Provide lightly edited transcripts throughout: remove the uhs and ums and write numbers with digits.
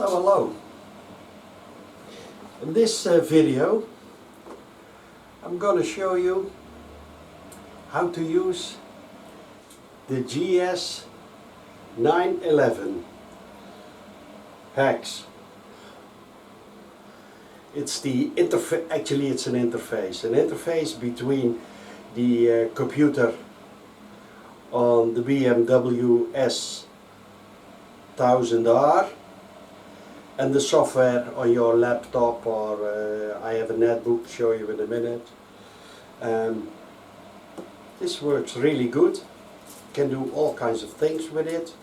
So hello. In this video I'm going to show you how to use the GS911 hex. It's the interface, actually it's an interface between the computer on the BMW S1000R and the software on your laptop, or I have a netbook, show you in a minute. This works really good. Can do all kinds of things with it,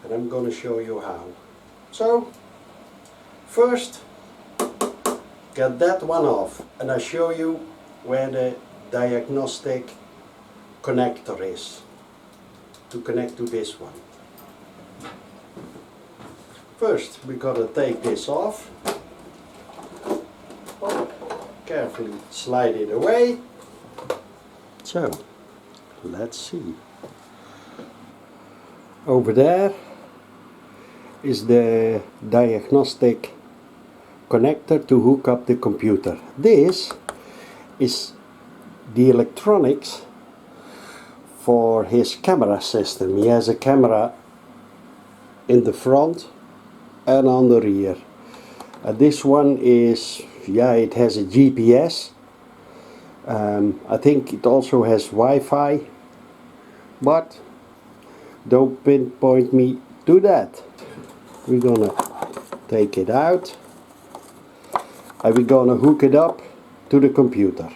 and I'm going to show you how. So first get that one off, and I show you where the diagnostic connector is to connect to this one. First we're going to take this off, carefully slide it away. So let's see. Over there is the diagnostic connector to hook up the computer. This is the electronics for his camera system. He has a camera in the front and on the rear. This one is, yeah, it has a GPS. I think it also has Wi-Fi, but don't pinpoint me to that. We're gonna take it out and we're gonna hook it up to the computer.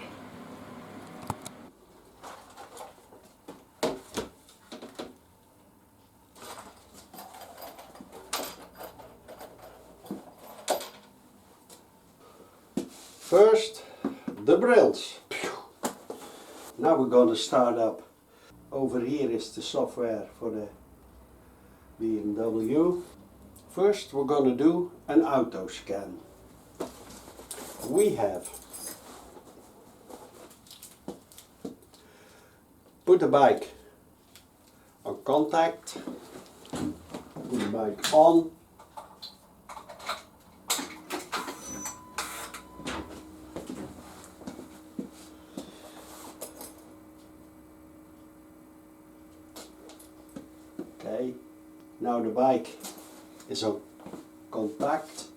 First, the brills. Now we're going to start up. Over here is the software for the BMW. First we're going to do an auto scan. We have put the bike on contact, put the bike on, okay, now the bike is on contact.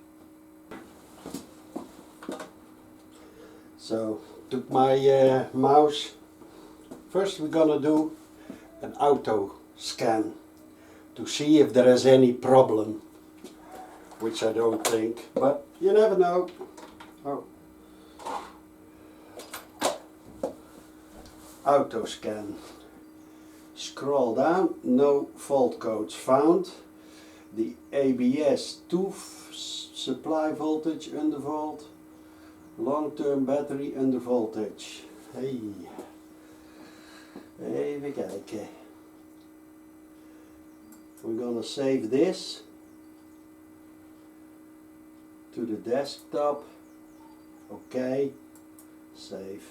So took my mouse. First we're gonna do an auto scan to see if there is any problem, which I don't think, but you never know. Oh. Auto scan. Scroll down, no fault codes found. The ABS 2 supply voltage undervolt, long-term battery undervoltage. Hey. Even kijken. We're gonna save this to the desktop. Okay, save.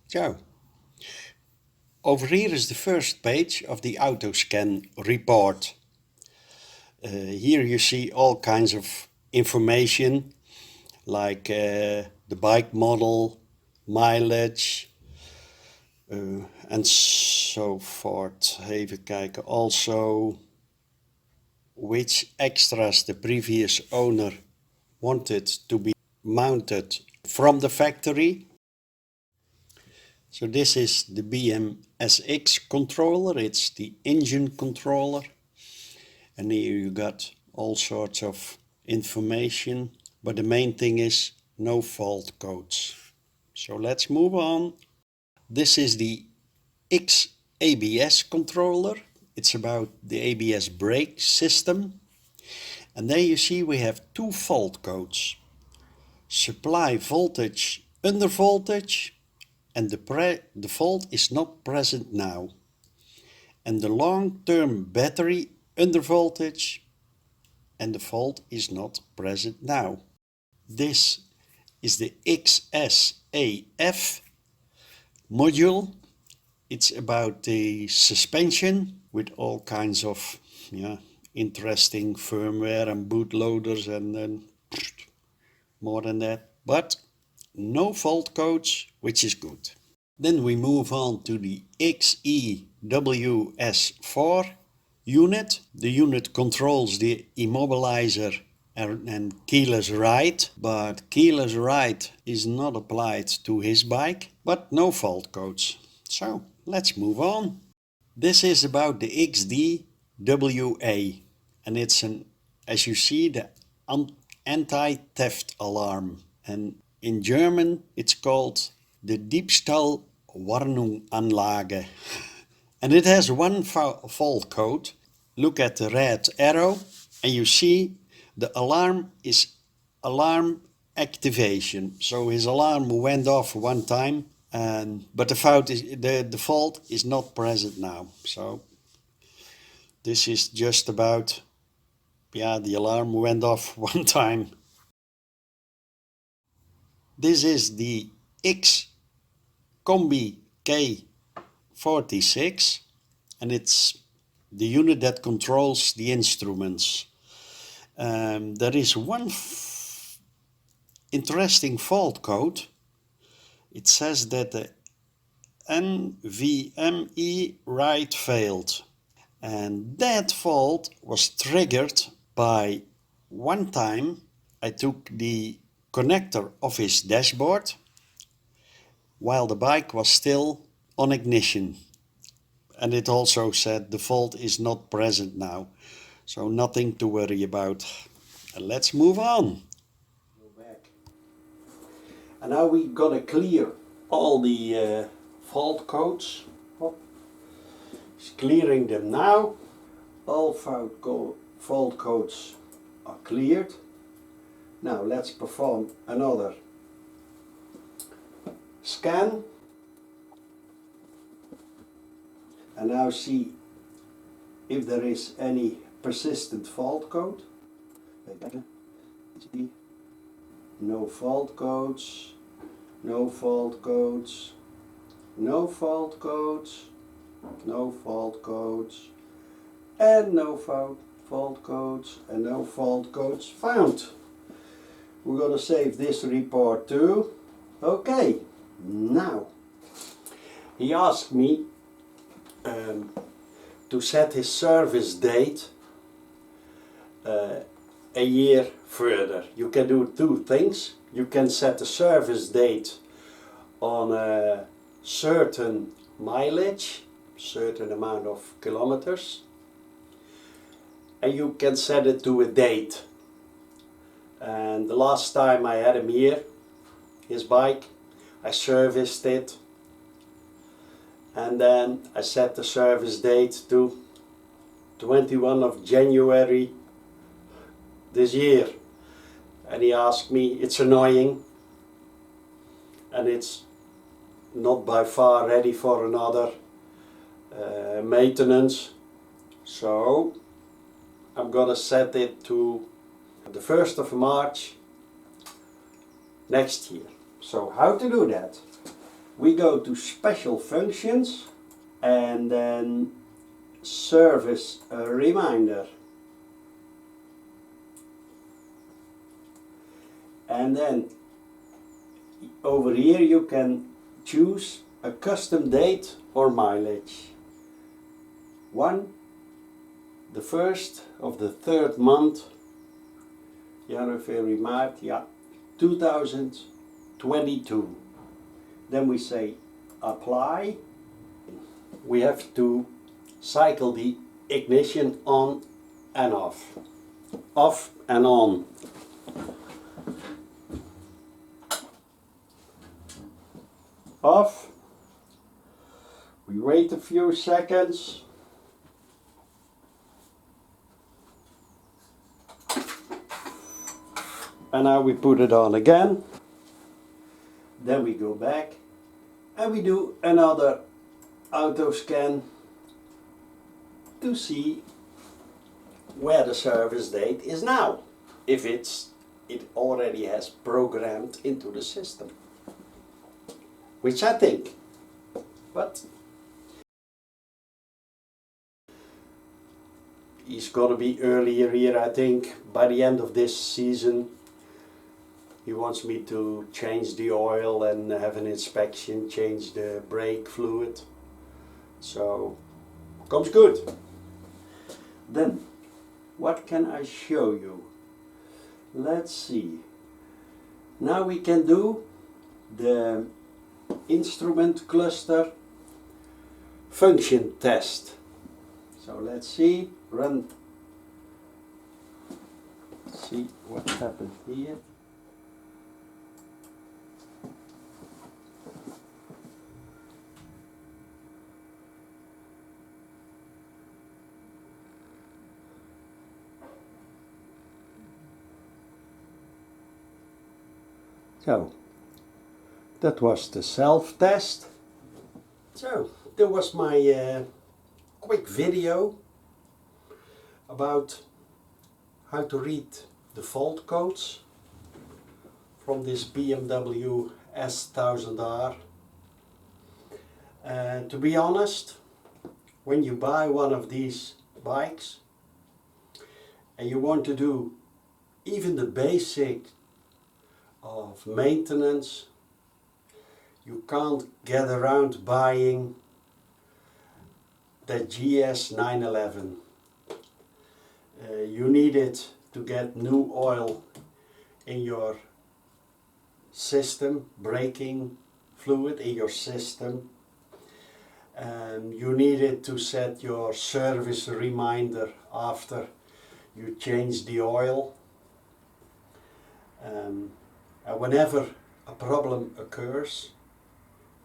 So, over here is the first page of the AutoScan report. Here you see all kinds of information, like the bike model, mileage, and so forth. Even kijken. Also which extras the previous owner wanted to be mounted from the factory. So this is the BMSX controller, it's the engine controller, and here you got all sorts of information, but the main thing is no fault codes. So let's move on. This is the ABS controller. It's about the ABS brake system, and there you see we have two fault codes: supply voltage under voltage, and the fault is not present now, and the long-term battery under voltage, and the fault is not present now. This is the XSAF module. It's about the suspension with all kinds of interesting firmware and bootloaders and more than that, but no fault codes, which is good. Then we move on to the XEWS4 unit. The unit controls the immobilizer and keyless ride, but keyless ride is not applied to his bike, but no fault codes. So let's move on. This is about the XDWA, and it's as you see, the anti-theft alarm, and in German it's called the Diebstahlwarnunganlage, and it has one fault code. Look at the red arrow and you see the alarm is alarm activation. So his alarm went off one time, but the fault is not present now. So this is just about, yeah, the alarm went off one time. This is the X Combi K46, and it's the unit that controls the instruments. There is one interesting fault code. It says that the NVMe write failed, and that fault was triggered by one time I took the connector off his dashboard while the bike was still on ignition, and it also said the fault is not present now, so nothing to worry about. And let's move on. Go back. And now we gotta clear all the fault codes. He's clearing them now. All fault codes are cleared. Now let's perform another scan and now see if there is any persistent fault code. No fault codes, no fault codes, no fault codes, no fault codes, and no fault codes, and no fault codes found. We're going to save this report too. Okay, now he asked me to set his service date a year further. You can do two things. You can set the service date on a certain mileage, certain amount of kilometers, and you can set it to a date. And the last time I had him here, his bike, I serviced it, and then I set the service date to 21 of January this year. And he asked me, it's annoying and it's not by far ready for another maintenance, so I'm gonna set it to the 1st of March next year. So how to do that? We go to special functions and then service a reminder, and then over here you can choose a custom date or mileage. The 1st of the 3rd month, January, March, 2022. Then we say apply. We have to cycle the ignition on and off, off and on. Off. We wait a few seconds. And now we put it on again. Then we go back and we do another auto scan to see where the service date is now, if it already has programmed into the system, which I think, but he's gonna be earlier here, I think, by the end of this season. He wants me to change the oil and have an inspection, change the brake fluid. So, comes good. Then, what can I show you? Let's see. Now we can do the instrument cluster function test. So let's see, see what happened here. So, that was the self-test. So, that was my quick video about how to read the fault codes from this BMW S1000R. To be honest, when you buy one of these bikes and you want to do even the basic of maintenance, you can't get around buying the GS911. You need it to get new oil in your system, braking fluid in your system. You need it to set your service reminder after you change the oil. And whenever a problem occurs,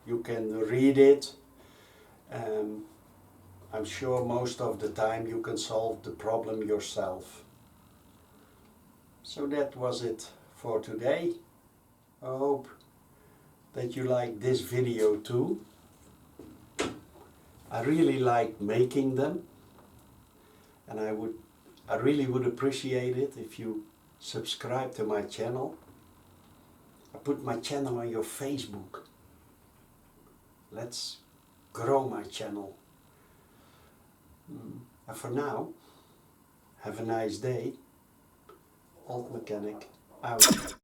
you can read it. I'm sure most of the time you can solve the problem yourself. So that was it for today. I hope that you like this video too. I really like making them, and I really would appreciate it if you subscribe to my channel. I put my channel on your Facebook. Let's grow my channel. And for now, have a nice day. Old Mechanic out.